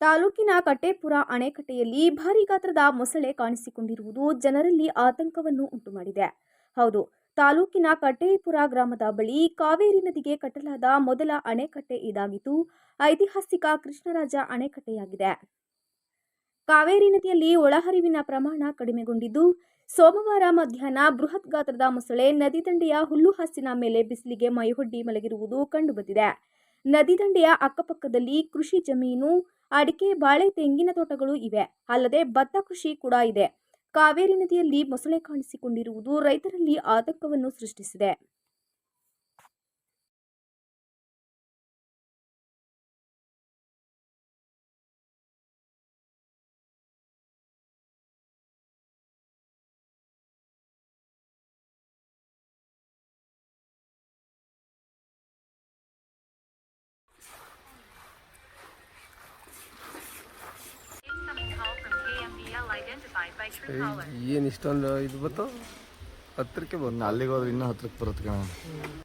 ತಾಲೂಕಿನ ಕಟ್ಟೇಪುರ ಅಣೆಕಟ್ಟೆಯಲ್ಲಿ ಭಾರೀ ಗಾತ್ರದ ಮೊಸಳೆ ಕಾಣಿಸಿಕೊಂಡಿರುವುದು ಜನರಲ್ಲಿ ಆತಂಕವನ್ನು ಉಂಟುಮಾಡಿದೆ. ಹೌದು, ತಾಲೂಕಿನ ಕಟ್ಟೇಪುರ ಗ್ರಾಮದ ಬಳಿ ಕಾವೇರಿ ನದಿಗೆ ಕಟ್ಟಲಾದ ಮೊದಲ ಅಣೆಕಟ್ಟೆ ಇದಾಗಿದ್ದು, ಐತಿಹಾಸಿಕ ಕೃಷ್ಣರಾಜ ಅಣೆಕಟ್ಟೆಯಾಗಿದೆ. ಕಾವೇರಿ ನದಿಯಲ್ಲಿ ಒಳಹರಿವಿನ ಪ್ರಮಾಣ ಕಡಿಮೆಗೊಂಡಿದ್ದು, ಸೋಮವಾರ ಮಧ್ಯಾಹ್ನ ಬೃಹತ್ ಗಾತ್ರದ ಮೊಸಳೆ ನದಿ ದಂಡೆಯ ಹುಲ್ಲುಹಾಸಿನ ಮೇಲೆ ಬಿಸಿಲಿಗೆ ಮೈಯೊಡ್ಡಿ ಮಲಗಿರುವುದು ಕಂಡುಬಂದಿದೆ. ನದಿ ದಂಡೆಯ ಅಕ್ಕಪಕ್ಕದಲ್ಲಿ ಕೃಷಿ ಜಮೀನು, ಅಡಿಕೆ, ಬಾಳೆ, ತೆಂಗಿನ ತೋಟಗಳು ಇವೆ. ಅಲ್ಲದೆ ಭತ್ತ ಕೃಷಿ ಕೂಡ ಇದೆ. ಕಾವೇರಿ ನದಿಯಲ್ಲಿ ಮೊಸಳೆ ಕಾಣಿಸಿಕೊಂಡಿರುವುದು ರೈತರಲ್ಲಿ ಆತಂಕವನ್ನು ಸೃಷ್ಟಿಸಿದೆ. ಏನು ಇಷ್ಟೊಂದು ಇದು ಬತ್ತು ಹತ್ತಿರಕ್ಕೆ ಬಂದು ಅಲ್ಲಿಗೆ ಹೋದ್ರೆ ಇನ್ನೂ ಹತ್ರಕ್ಕೆ ಬರುತ್ತೆ ಕಣ.